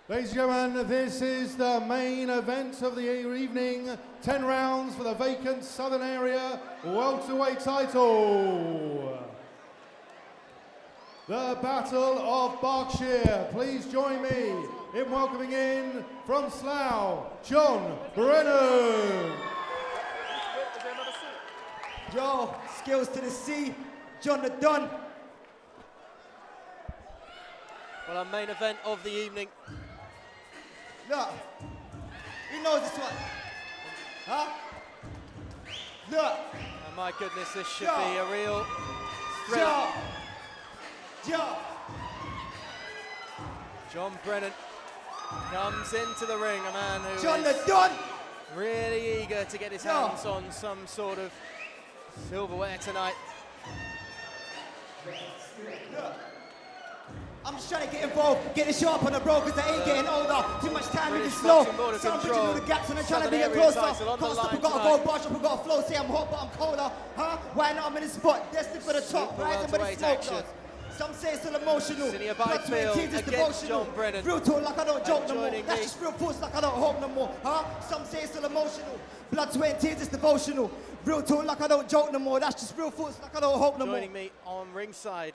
Ladies and gentlemen, this is the main event of the evening. 10 rounds for the vacant Southern Area welterweight title. The Battle of Berkshire. Please join me in welcoming in from Slough, John Brennan. Yo, skills to the sea, John The Don. Well, our main event of the evening. Look, he knows this one. Huh? Look. Oh my goodness, this should be a real thriller. John Brennan comes into the ring, a man who John is The Don. really eager to get his hands on some sort of silverware tonight. Look. I'm just trying to get involved, get the show up on the road because I ain't getting older. Too much time moving slow. So I'm bridging all the gaps and I'm trying to be closer. Can't stop, we gotta go, brush up, we gotta flow. Say I'm hot, but I'm colder. Huh? Why not? I'm in the spot, destined for the top. Rising by the smoke does. Some say it's still emotional. Asinia Byfield against John Brennan. Real talk like I don't joke no more. That's just real force like I don't hope no more. Huh? Some say it's still emotional. Blood, sweat, and tears, it's devotional. Real talk like I don't joke no more. That's just real force like I don't hope no more. Joining me on ringside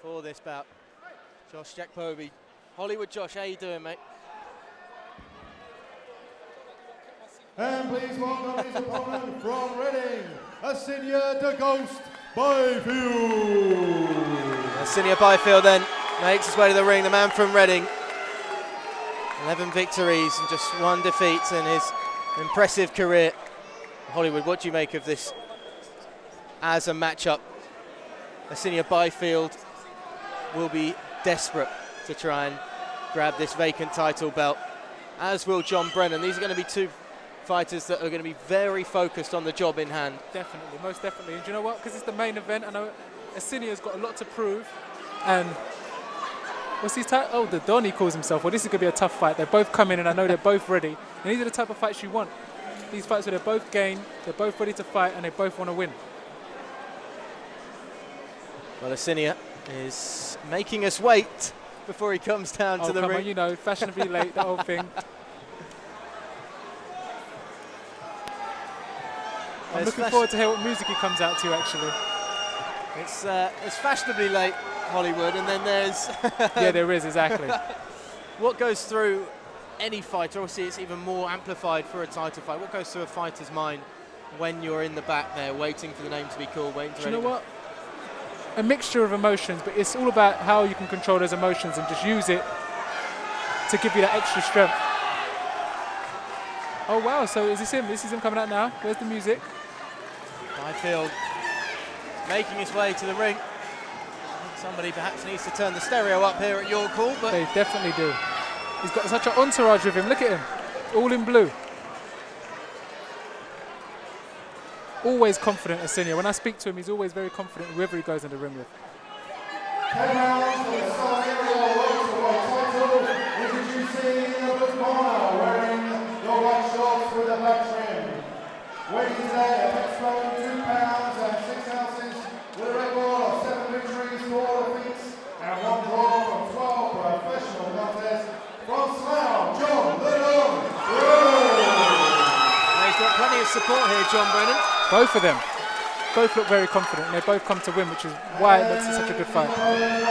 for this bout, Josh Jackpoby. Hollywood Josh, how you doing, mate? And please welcome his opponent from Reading, Asinia D'Ghost Byfield. Asinia Byfield then makes his way to the ring, the man from Reading. 11 victories and just 1 defeat in his impressive career. Hollywood, what do you make of this as a matchup? Asinia Byfield will be desperate to try and grab this vacant title belt, as will John Brennan. These are going to be two fighters that are going to be very focused on the job in hand. Definitely, most definitely. And do you know what? Because it's the main event, I know Asinia's got a lot to prove. And what's his title? Oh, the Don, he calls himself. Well, this is going to be a tough fight. They're both coming and I know they're both ready. And these are the type of fights you want. These fights where they're both game, they're both ready to fight, and they both want to win. Well, Asinia is making us wait before he comes down to the ring. On, you know, fashionably late, the whole thing. I'm looking forward to hear what music he comes out to, actually. It's fashionably late, Hollywood, and then there's... Yeah, there is, exactly. What goes through any fighter, obviously it's even more amplified for a title fight, what goes through a fighter's mind when you're in the back there, waiting for the name to be called, waiting to... Do you know what? A mixture of emotions, but it's all about how you can control those emotions and just use it to give you that extra strength. Oh wow, so is this him? This is him coming out now. Where's the music? Byfield making his way to the ring. Somebody perhaps needs to turn the stereo up here at your call, but... They definitely do. He's got such an entourage with him, look at him. All in blue. Always confident, Asinia. When I speak to him, he's always very confident whoever he goes in the ring with. 10 rounds for the Southern Area welterweight title. Introducing the corner, wearing the white shorts with a black trim. Weighing today at maximum 2 pounds and 6 ounces, with a record of 7 victories, 4 defeats, and 1 draw from 12 professional contests. From Slough, John The Don Brennan. He's got plenty of support here, John Brennan. Both of them. Both look very confident, and they both come to win, which is why it makes it such a good fight. Wearing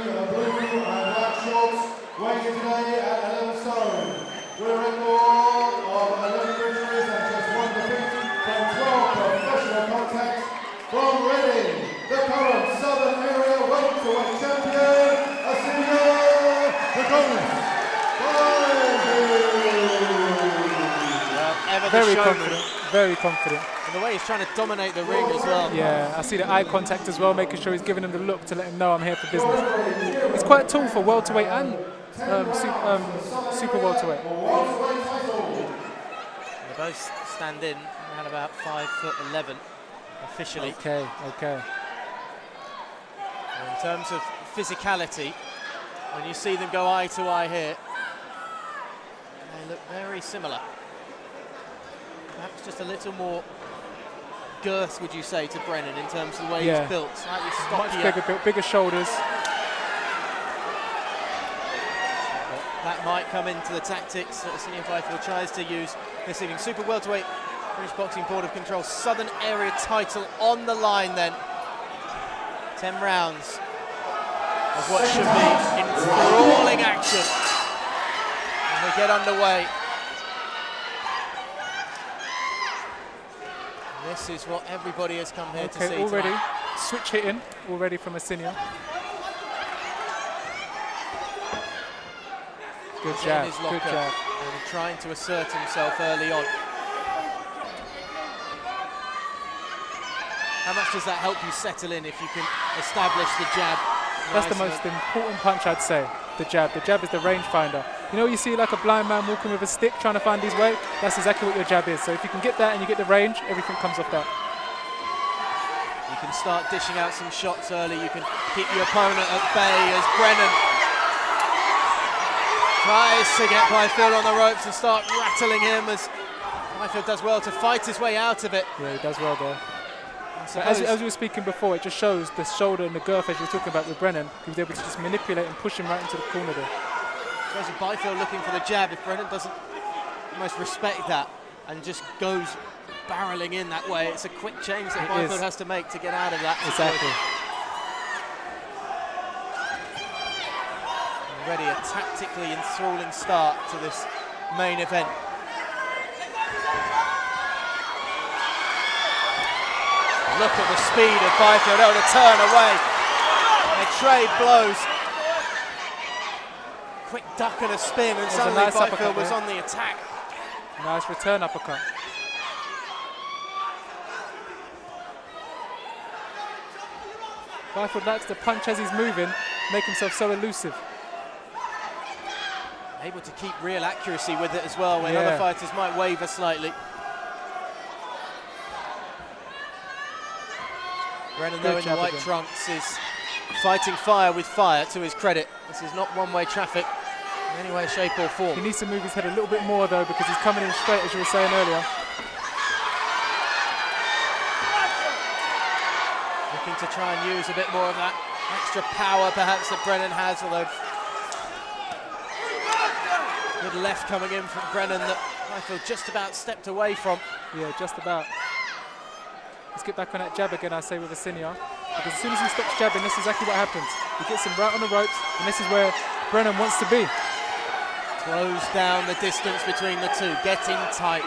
the blue and black shorts, weighing today at 11 stone. With a record of 11 victories and just 1 defeat from 12 professional contacts. From Reading, the current Southern Area welterweight champion, Asinia D'Ghost Byfield. Very confident, very confident. And the way he's trying to dominate the ring as well. Yeah, I see the eye contact as well, making sure he's giving him the look to let him know I'm here for business. He's quite tall for welterweight and super welterweight. They both stand in around about 5'11" officially. Okay. In terms of physicality, when you see them go eye to eye here, they look very similar. Perhaps just a little more girth, would you say, to Brennan in terms of the way he's built, slightly stockier. Much bigger shoulders. that might come into the tactics that Asinia Byfield tries to use this evening. Super welterweight, British Boxing Board of Control, Southern Area title on the line then. 10 rounds of what should be enthralling action. And we get underway. This is what everybody has come here to see already tonight. switch hitting already from Asinia. Good jab, good jab. And trying to assert himself early on. How much does that help you settle in if you can establish the jab? That's the most important punch, I'd say, the jab. The jab is the rangefinder. You know, you see like a blind man walking with a stick trying to find his way? That's exactly what your jab is. So if you can get that and you get the range, everything comes off that. You can start dishing out some shots early. You can keep your opponent at bay as Brennan tries to get Byfield on the ropes and start rattling him, as Byfield does well to fight his way out of it. Yeah, he does well there. So as we were speaking before, it just shows the shoulder and the girth, as you were talking about with Brennan. He was able to just manipulate and push him right into the corner there. Shows Byfield looking for the jab. If Brennan doesn't almost respect that and just goes barreling in that way, it's a quick change that Byfield has to make to get out of that. Exactly. Already a tactically enthralling start to this main event. Look at the speed of Byfield, able to turn away. They trade blows. Quick duck and a spin, and suddenly nice Byfield was on the attack. Nice return uppercut. Byfield likes to punch as he's moving, make himself so elusive. Able to keep real accuracy with it as well, when other fighters might waver slightly. Brennan, though, in the white trunks, is fighting fire with fire, to his credit. This is not one-way traffic in any way, shape or form. He needs to move his head a little bit more, though, because he's coming in straight, as you were saying earlier. Looking to try and use a bit more of that extra power, perhaps, that Brennan has, although good left coming in from Brennan that I feel just about stepped away from. Yeah, just about. Let's get back on that jab again, I say, with Asinia. Because as soon as he stops jabbing, that's exactly what happens. He gets him right on the ropes, and this is where Brennan wants to be. Close down the distance between the two, getting tight.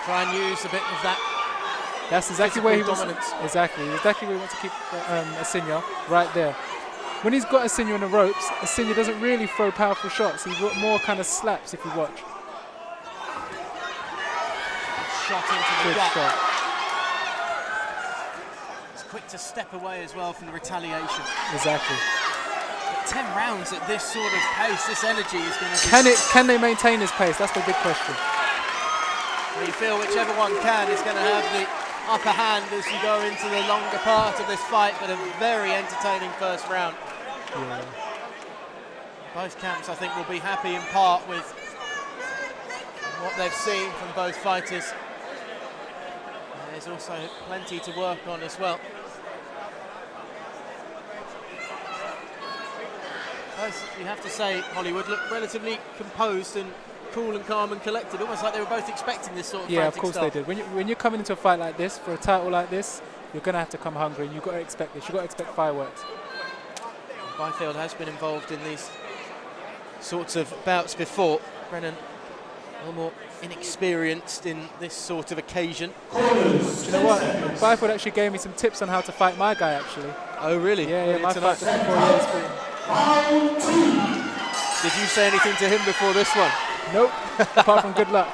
Try and use a bit of that. That's exactly where he wants. Dominance. Exactly where he wants to keep Asinia, right there. When he's got Asinia on the ropes, Asinia doesn't really throw powerful shots. He's got more kind of slaps, if you watch. Shot into the gut. Shot. Quick to step away as well from the retaliation. Exactly. 10 rounds at this sort of pace, this energy is going to be... Can they maintain this pace? That's the big question. Well, you feel whichever one can is going to have the upper hand as you go into the longer part of this fight, but a very entertaining first round. Yeah. Both camps, I think, will be happy in part with what they've seen from both fighters. There's also plenty to work on as well. Both, you have to say, Hollywood look relatively composed and cool and calm and collected, almost like they were both expecting this sort of Yeah, of frantic course stuff. they did. When you're coming into a fight like this, for a title like this, you're going to have to come hungry, and you've got to expect this. You've got to expect fireworks. Byfield has been involved in these sorts of bouts before. Brennan, a little more inexperienced in this sort of occasion. Do you know what? Byfield actually gave me some tips on how to fight my guy, actually. Oh, really? Yeah, my fight just before Did you say anything to him before this one? Nope, apart from good luck.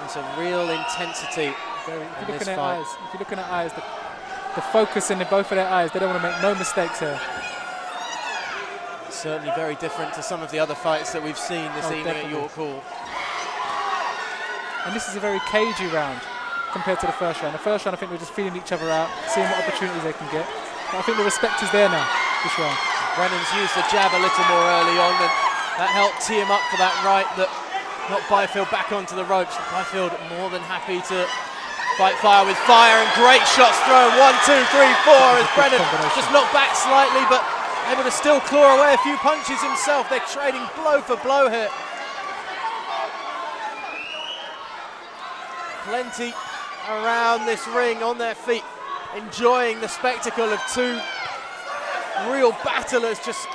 There's a real intensity If in you're this looking at fight. eyes, if you're looking at eyes, the focus in both of their eyes, they don't want to make no mistakes here. Certainly very different to some of the other fights that we've seen this evening definitely. at York Hall. And this is a very cagey round compared to the first round. The first round, I think we're just feeling each other out, seeing what opportunities they can get. But I think the respect is there now, this round. Brennan's used the jab a little more early on, and that helped tee him up for that right that knocked Byfield back onto the ropes. Byfield more than happy to Fight fire with fire and great shots thrown. 1, 2, 3, 4 as Brennan just knocked back slightly, but able to still claw away a few punches himself. They're trading blow for blow here. Plenty around this ring on their feet, enjoying the spectacle of two real battlers just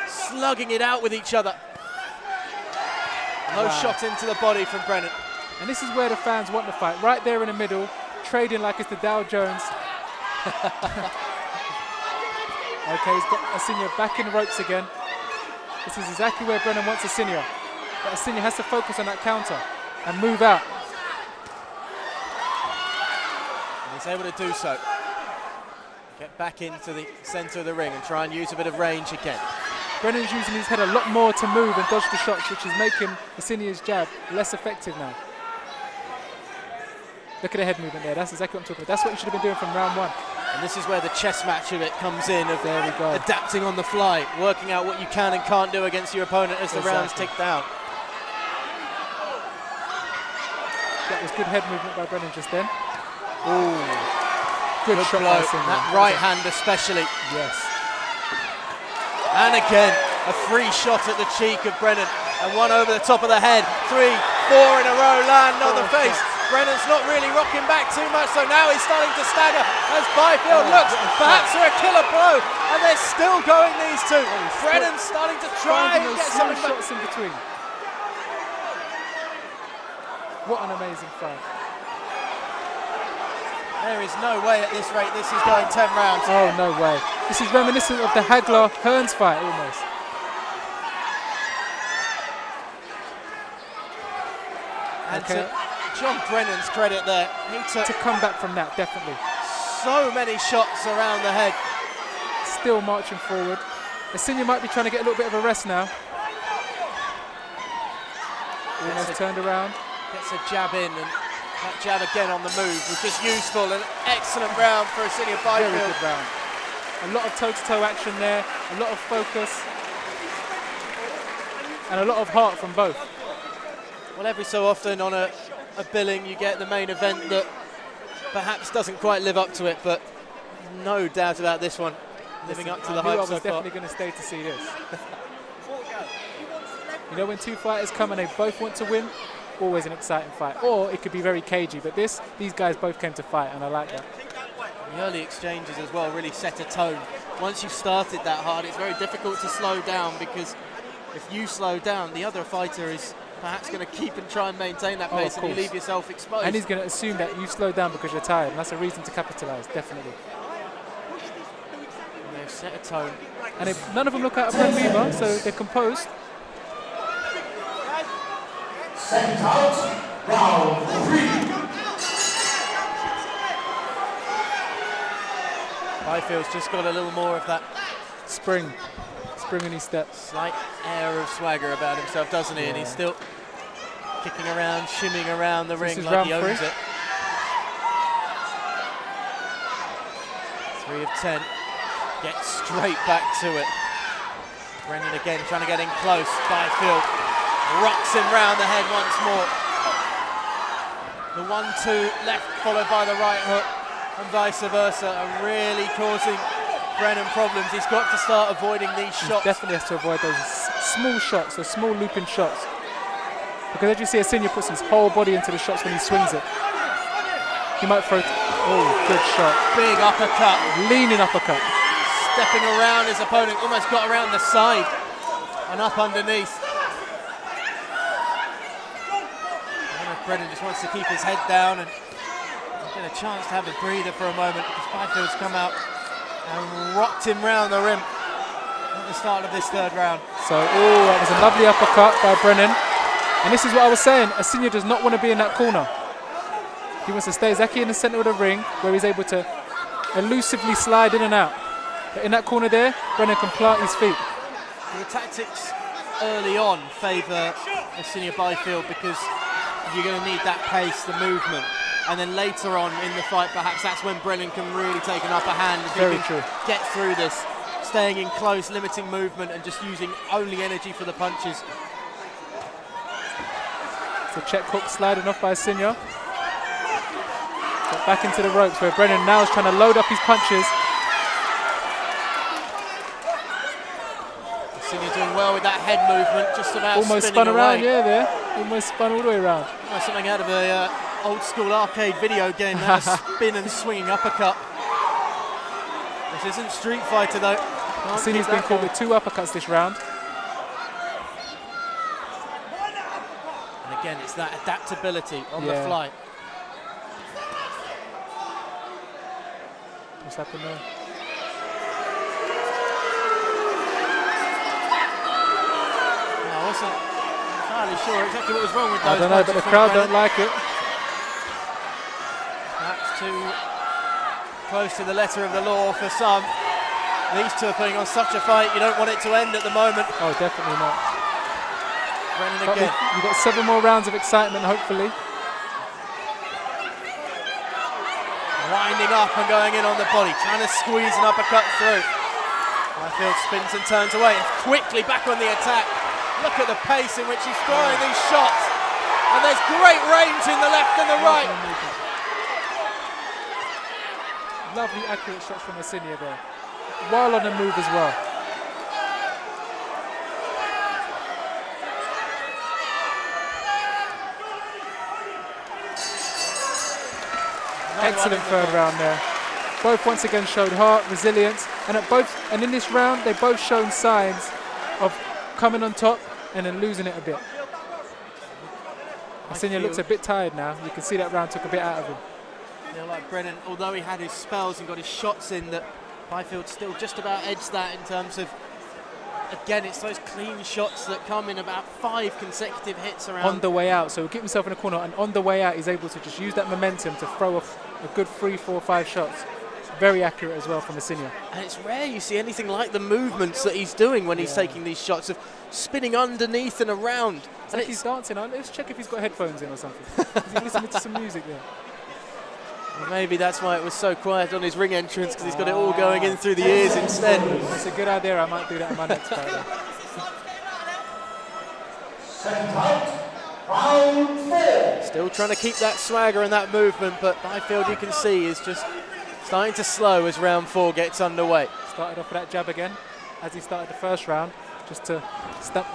slugging it out with each other. No shot into the body from Brennan. And this is where the fans want the fight, right there in the middle, trading like it's the Dow Jones. Okay, he's got Asinia back in the ropes again. This is exactly where Brennan wants Asinia. But Asinia has to focus on that counter and move out. And he's able to do so. Get back into the centre of the ring and try and use a bit of range again. Brennan's using his head a lot more to move and dodge the shots, which is making Asinia's jab less effective now. Look at the head movement there. That's exactly what I'm talking about. That's what you should have been doing from round 1. And this is where the chess match of it comes in, of there we go. Adapting on the fly, working out what you can and can't do against your opponent as the rounds tick down. That was good head movement by Brennan just then. Ooh, good shot blow. by Asinia. That right hand especially. Yes. And again, a free shot at the cheek of Brennan. And one over the top of the head. 3, 4 in a row land on the face. Brennan's not really rocking back too much, so now he's starting to stagger as Byfield looks perhaps for a killer blow. And they're still going, these two. Brennan's starting to try and get some shots in between. What an amazing fight. There is no way at this rate this is going 10 rounds. Oh, no way. This is reminiscent of the Hagler-Hearns fight almost. And to John Brennan's credit there, he took to come back from that, definitely. so many shots around the head. Still marching forward. Asinia might be trying to get a little bit of a rest now. Almost turned around. Gets a jab in, and that jab again on the move was just useful. An excellent round for Asinia Byfield. Very good round. A lot of toe-to-toe action there, a lot of focus, and a lot of heart from both. Well, every so often on a billing you get the main event that perhaps doesn't quite live up to it, but no doubt about this one living up to the hype so far. I was definitely going to stay to see this. You know, when two fighters come and they both want to win, always an exciting fight. Or it could be very cagey, but these guys both came to fight, and I like that. The early exchanges as well really set a tone. Once you've started that hard, it's very difficult to slow down, because if you slow down, the other fighter is perhaps going to keep and try and maintain that pace, and you leave yourself exposed. And he's going to assume that you've slowed down because you're tired, and that's a reason to capitalise, definitely. And they've set a tone. And none of them look out of breath either, so they're composed. Second out, round 3. Byfield's just got a little more of that spring in his step. Slight air of swagger about himself, doesn't he? Yeah. And he's still kicking around, shimming around the ring like he owns it. 3 of 10. Gets straight back to it. Brennan again trying to get in close. Byfield rocks him round the head once more. The 1-2 left followed by the right hook, and vice versa, are really causing Brennan problems. He's got to start avoiding these shots. He definitely has to avoid those small shots, those small looping shots. Because as you see, Asinia puts his whole body into the shots when he swings it. He might throw... Oh, good shot. Big uppercut. Leaning uppercut. Stepping around his opponent, almost got around the side and up underneath. Brennan just wants to keep his head down and get a chance to have a breather for a moment, because Byfield's come out and rocked him round the rim at the start of this third round. So, that was a lovely uppercut by Brennan. And this is what I was saying, Asinia does not want to be in that corner. He wants to stay exactly in the centre of the ring, where he's able to elusively slide in and out. But in that corner there, Brennan can plant his feet. The tactics early on favour Asinia Byfield, because you're going to need that pace, the movement. And then later on in the fight, perhaps that's when Brennan can really take an upper hand. If Very he can true. Get through this, staying in close, limiting movement, and just using only energy for the punches. So check hook sliding off by Asinia. Back into the ropes where Brennan now is trying to load up his punches. Asinia doing well with that head movement, just about Almost spinning spun around, away. yeah, there. Almost spun all the way around. Oh, something out of a old school arcade video game, that spin and swinging uppercut. This isn't Street Fighter though. Asinia's been caught with 2 uppercuts this round. And again, it's that adaptability on the Yeah. fly. What's happened there? I wasn't entirely sure exactly what was wrong with those. I don't know, but the crowd don't like it. Perhaps too close to the letter of the law for some. These two are putting on such a fight, you don't want it to end at the moment. Oh, definitely not. Brennan But again. we've got 7 more rounds of excitement, hopefully. Winding up and going in on the body, trying to squeeze an uppercut through. Byfield spins and turns away, and quickly back on the attack. Look at the pace in which he's throwing these shots. And there's great range in the left and the right. Lovely accurate shots from Asinia there. While on the move as well. Excellent third round there. Both once again showed heart, resilience, and in this round they both shown signs of coming on top and then losing it a bit. Asinia looks a bit tired now. You can see that round took a bit out of him. I feel like Brennan, although he had his spells and got his shots in, that Byfield still just about edged that in terms of, again, it's those clean shots that come in about 5 consecutive hits around. On the way out, so he'll keep himself in a corner, and on the way out he's able to just use that momentum to throw a good 3, 4, 5 shots. Very accurate as well from Asinia. And it's rare you see anything like the movements that he's doing when he's taking these shots of spinning underneath and around. It's like he's dancing. Let's check if he's got headphones in or something. Is he listening to some music there? Well, maybe that's why it was so quiet on his ring entrance, because he's got it all going in through the ears instead. That's a good idea. I might do that in my next fight. Still trying to keep that swagger and that movement, but Byfield, you can see, is just starting to slow as round 4 gets underway. Started off with that jab again, as he started the first round, just to step.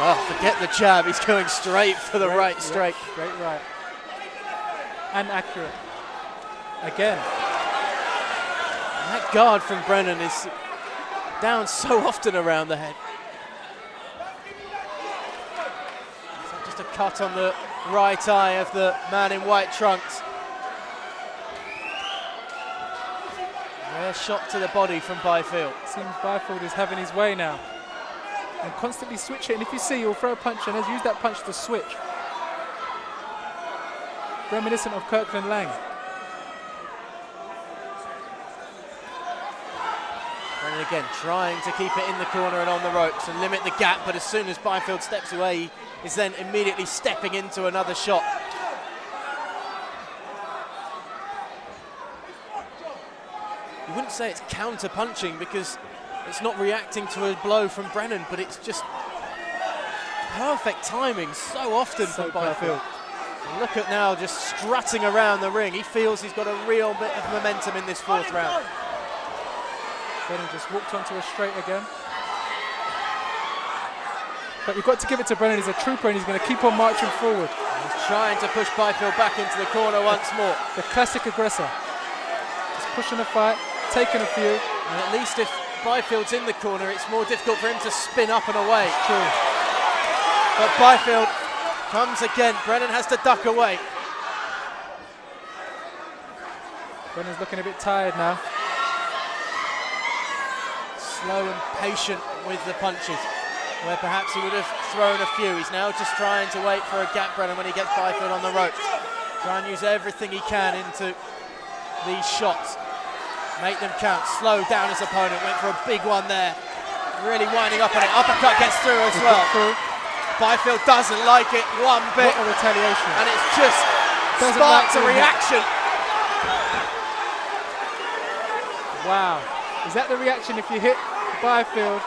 Oh, forget the jab, he's going straight for the right straight. Straight right. And accurate. Again. That guard from Brennan is down so often around the head. So just a cut on the right eye of the man in white trunks. Rare shot to the body from Byfield. Seems Byfield is having his way now. And constantly switch it, and if you see, he'll throw a punch and use that punch to switch. Reminiscent of Kirkland Lang. Brennan again trying to keep it in the corner and on the ropes and limit the gap, but as soon as Byfield steps away, he is then immediately stepping into another shot. You wouldn't say it's counter-punching because it's not reacting to a blow from Brennan, but it's just perfect timing so often from Byfield. And look at now just strutting around the ring. He feels he's got a real bit of momentum in this 4th round. Brennan just walked onto a straight again. But you've got to give it to Brennan. He's a trooper and he's going to keep on marching forward. He's trying to push Byfield back into the corner once more. The classic aggressor. Just pushing the fight, taking a few. And at least if Byfield's in the corner, it's more difficult for him to spin up and away. True. But Byfield comes again. Brennan has to duck away. Brennan's looking a bit tired now. Slow and patient with the punches, where perhaps he would have thrown a few. He's now just trying to wait for a gap, Brennan, when he gets Byfield on the ropes. Try and use everything he can into these shots. Make them count. Slow down his opponent. Went for a big one there. Really winding up on it. Uppercut gets through as well. Byfield doesn't like it one bit. What a retaliation. And it's just sparked a reaction. Wow. Is that the reaction if you hit Byfield?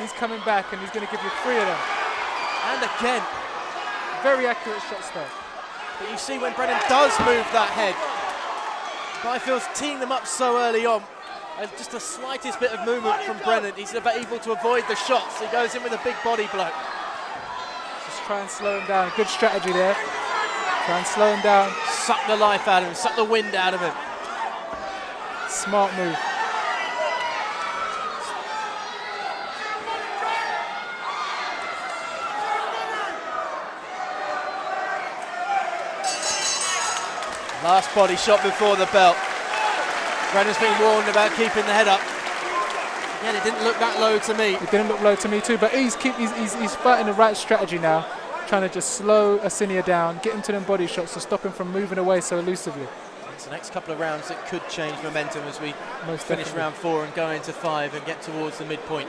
He's coming back and he's going to give you 3 of them. And again. Very accurate shots though. But you see when Brennan does move that head, Byfield's teeing them up so early on. And just the slightest bit of movement from Brennan, he's able to avoid the shots. He goes in with a big body blow. Just try and slow him down. Good strategy there. Try and slow him down. Suck the life out of him, suck the wind out of him. Smart move. Last body shot before the belt. Brennan's been warned about keeping the head up. Again, it didn't look that low to me. It didn't look low to me too, but he's fighting the right strategy now, trying to just slow Asinia down, get him to them body shots to stop him from moving away so elusively. It's the next couple of rounds that could change momentum as we Most finish definitely. round 4 and go into 5 and get towards the midpoint.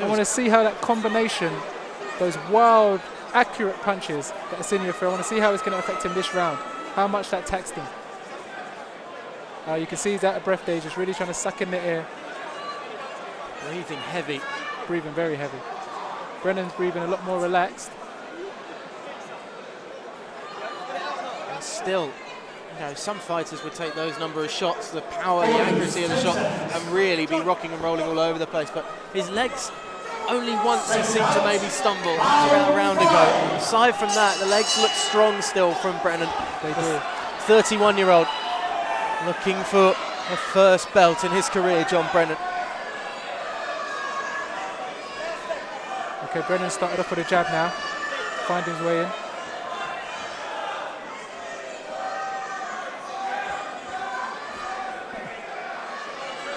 I want to see how that combination, those wild, accurate punches that Asinia threw, I want to see how it's going to affect him this round, how much that taxed him. You can see he's out of breath there, he's just really trying to suck in the air. Breathing heavy. Breathing very heavy. Brennan's breathing a lot more relaxed. And still, you know, some fighters would take those number of shots, the power, the accuracy of the shot, and really be rocking and rolling all over the place. But his legs, only once he seemed to maybe stumble about a round ago. Aside from that, the legs look strong still from Brennan. They do. 31-year-old looking for a first belt in his career, John Brennan. Okay, Brennan started off with a jab now, finding his way in.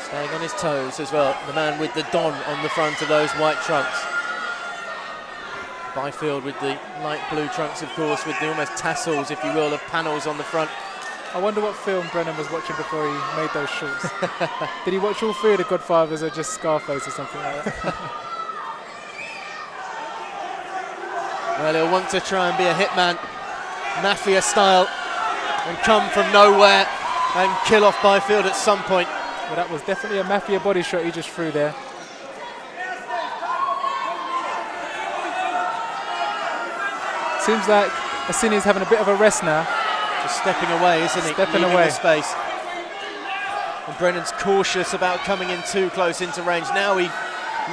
Staying on his toes as well, the man with the Don on the front of those white trunks. Byfield with the light blue trunks, of course, with the almost tassels, if you will, of panels on the front. I wonder what film Brennan was watching before he made those shorts. Did he watch all 3 of the Godfathers or just Scarface or something like that? Well, he'll want to try and be a hitman, mafia style, and come from nowhere and kill off Byfield at some point. Well, that was definitely a mafia body shot he just threw there. Seems like Asinia's having a bit of a rest now. Just stepping away, isn't he? Stepping Leaving away. the space. And Brennan's cautious about coming in too close into range. Now he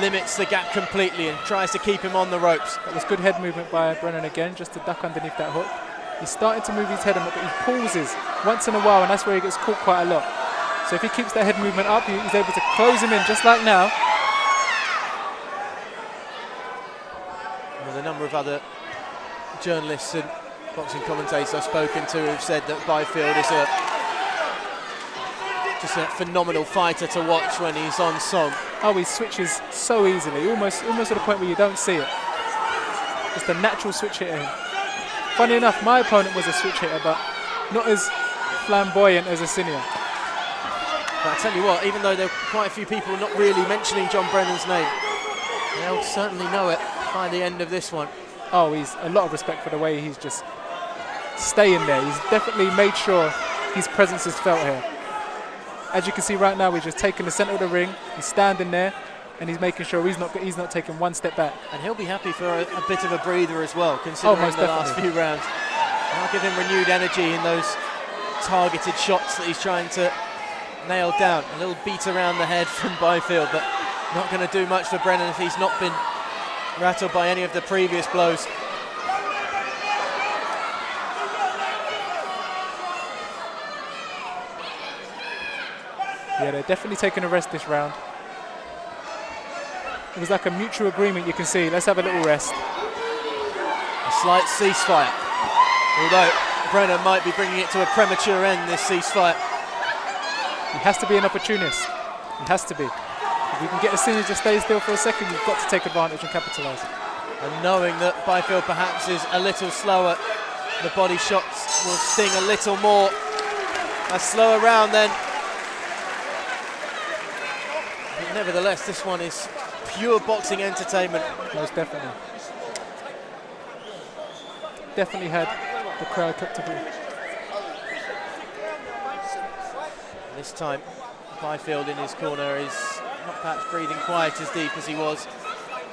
limits the gap completely and tries to keep him on the ropes. That was good head movement by Brennan again, just to duck underneath that hook. He's starting to move his head, but he pauses once in a while, and that's where he gets caught quite a lot. So if he keeps that head movement up, he's able to close him in, just like now. Well, a number of other journalists and boxing commentators I've spoken to have said that Byfield is just a phenomenal fighter to watch when he's on song. Oh, he switches so easily, almost to the point where you don't see it. Just a natural switch hitter. Funny enough, my opponent was a switch hitter, but not as flamboyant as Asinia. But I tell you what, even though there are quite a few people not really mentioning John Brennan's name, they'll certainly know it by the end of this one. Oh, he's a lot of respect for the way he's just staying there. He's definitely made sure his presence is felt here. As you can see right now, he's just taking the center of the ring. He's standing there, and he's making sure he's not taking one step back. And he'll be happy for a bit of a breather as well, considering most the last definitely. few rounds. I'll give him renewed energy in those targeted shots that he's trying to nail down. A little beat around the head from Byfield, but not going to do much for Brennan if he's not been rattled by any of the previous blows. Yeah, they're definitely taking a rest this round. It was like a mutual agreement, you can see. Let's have a little rest. A slight ceasefire. Although Brennan might be bringing it to a premature end, this ceasefire. He has to be an opportunist. He has to be. If you can get Asinia to stay still for a second, you've got to take advantage and capitalise it. And knowing that Byfield perhaps is a little slower, the body shots will sting a little more. A slower round then. But nevertheless, this one is pure boxing entertainment. Most definitely. Definitely had the crowd captivated. This time, Byfield in his corner is not perhaps breathing quite as deep as he was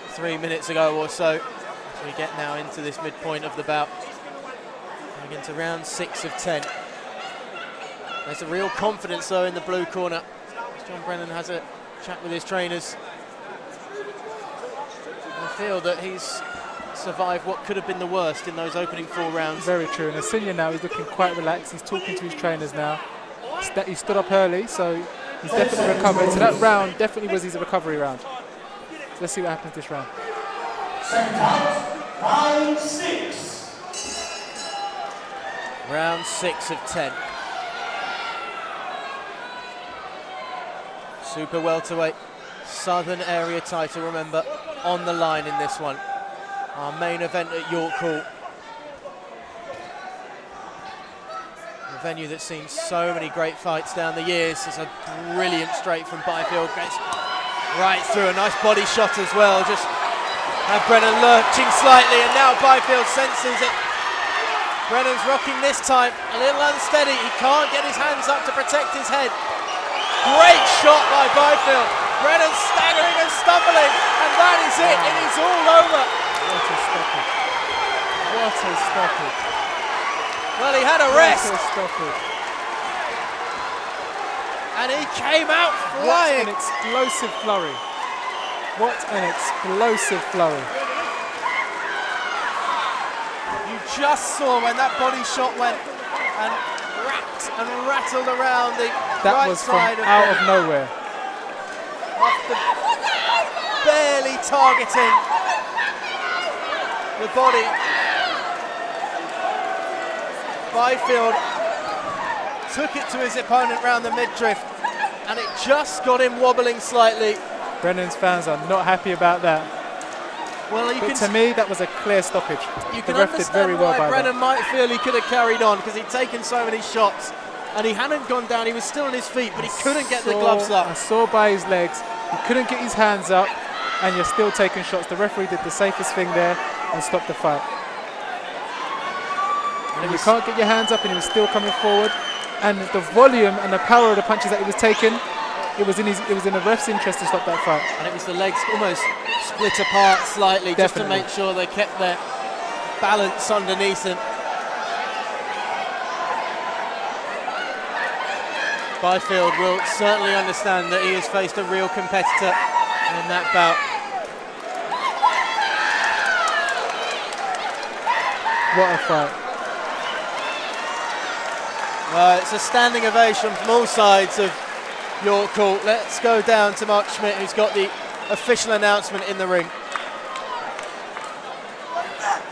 3 minutes ago or so. We get now into this midpoint of the bout. Going into round 6 of 10. There's a real confidence though in the blue corner. John Brennan has a chat with his trainers. I feel that he's survived what could have been the worst in those opening 4 rounds. Very true. And Asinia now is looking quite relaxed. He's talking to his trainers now. He stood up early, so he's definitely recovered. So that round definitely was his recovery round. So let's see what happens this round. Second out, round 6. Round 6 of 10. Super welterweight, Southern area title, remember, on the line in this one. Our main event at York Hall. A venue that's seen so many great fights down the years. There's a brilliant straight from Byfield, gets right through, a nice body shot as well. Just have Brennan lurching slightly, and now Byfield senses it. Brennan's rocking this time, a little unsteady. He can't get his hands up to protect his head. Great shot by Byfield. Brennan staggering and stumbling, and that is it. It is all over. What a stoppage. What a stoppage. Well, he had a rest. What a stoppage. And he came out What flying. an explosive flurry. What an explosive flurry. You just saw when that body shot went and wrapped and rattled around the That right was from side of out him, of nowhere. barely targeting the body. Byfield took it to his opponent round the midriff, and it just got him wobbling slightly. Brennan's fans are not happy about that. Well, you But can to me, that was a clear stoppage. You The can ref did very understand well why by Brennan that. might feel he could have carried on, because he'd taken so many shots and he hadn't gone down. He was still on his feet, but he couldn't get the gloves I up. saw by his legs, he couldn't get his hands up, and you're still taking shots. The referee did the safest thing there and stopped the fight. And you can't get your hands up, and he was still coming forward. And the volume and the power of the punches that he was taking, it was in the ref's interest to stop that fight. And it was the legs almost split apart slightly, just to Definitely. make sure they kept their balance underneath him. Byfield will certainly understand that he has faced a real competitor in that bout. What a fight. It's a standing ovation from all sides of York Hall. Let's go down to Mark Schmidt, who's got the official announcement in the ring.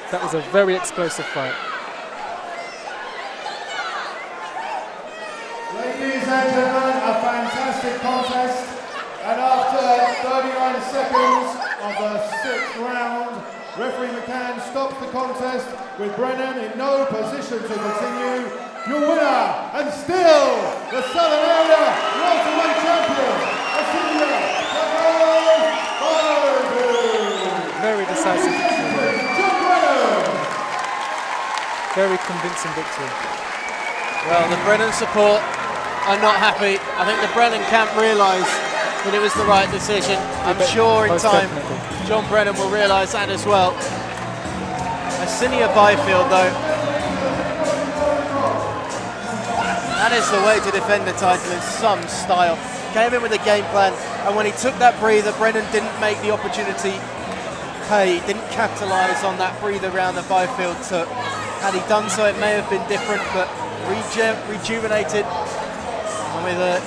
That was a very explosive fight. Ladies and gentlemen, a fantastic contest. And after 39 seconds of the 6th round, referee McCann stops the contest with Brennan in no position to continue. Your winner, and still the Southern Area welterweight champion, Asinia D'Ghost Byfield. Very decisive victory. John Brennan. Very convincing victory. Well, the Brennan support are not happy. I think the Brennan camp realised that it was the right decision. I'm sure in Most time definitely. John Brennan will realise that as well. Asinia Byfield, though, that is the way to defend the title in some style. Came in with a game plan, and when he took that breather, Brennan didn't make the opportunity pay. He didn't capitalise on that breather round that Byfield took. Had he done so, it may have been different, but rejuvenated. And with a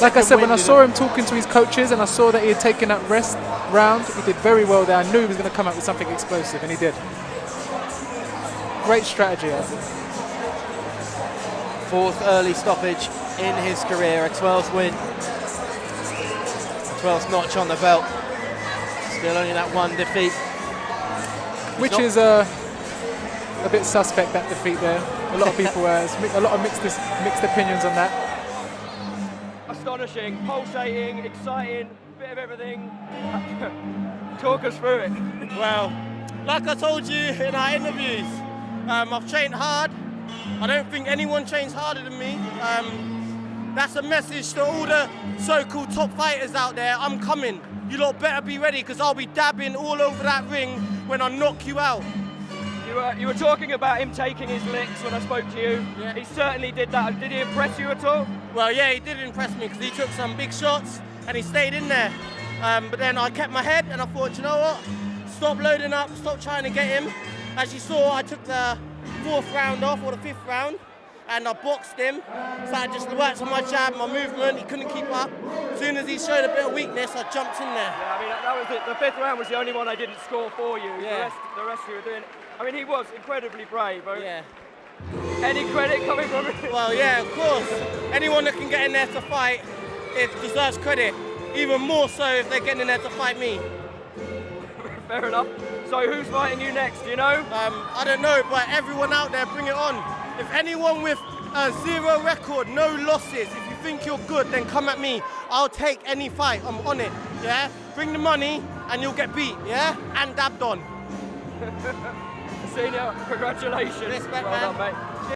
Like I said, when I second saw wind him talking to his coaches and I saw that he had taken that rest round, he did very well there. I knew he was going to come out with something explosive, and he did. Great strategy, I think. 4th early stoppage in his career, a 12th win, 12th notch on the belt. Still only that one defeat. Which is a bit suspect, that defeat there. A lot of people, a lot of mixed opinions on that. Astonishing, pulsating, exciting, bit of everything. Talk us through it. Well, like I told you in our interviews, I've trained hard. I don't think anyone trains harder than me. That's a message to all the so-called top fighters out there. I'm coming. You lot better be ready, because I'll be dabbing all over that ring when I knock you out. You were talking about him taking his licks when I spoke to you. Yeah. He certainly did that. Did he impress you at all? Well, yeah, he did impress me because he took some big shots and he stayed in there. But then I kept my head and I thought, you know what? Stop loading up, stop trying to get him. As you saw, I took the 4th round off, or the 5th round, and I boxed him. So I just worked on my jab, my movement. He couldn't keep up. As soon as he showed a bit of weakness, I jumped in there. Yeah, I mean, that was it. The 5th round was the only one I didn't score for you. Yeah. The rest you were doing. I mean, he was incredibly brave. Yeah. Any credit coming from him? Well, yeah, of course. Anyone that can get in there to fight, it deserves credit. Even more so if they're getting in there to fight me. Fair enough. So who's fighting you next, do you know? I don't know, but everyone out there, bring it on. If anyone with a 0 record, no losses, if you think you're good, then come at me. I'll take any fight, I'm on it, yeah? Bring the money and you'll get beat, yeah? And dabbed on. Asinia, congratulations. Respect, well man. done, mate.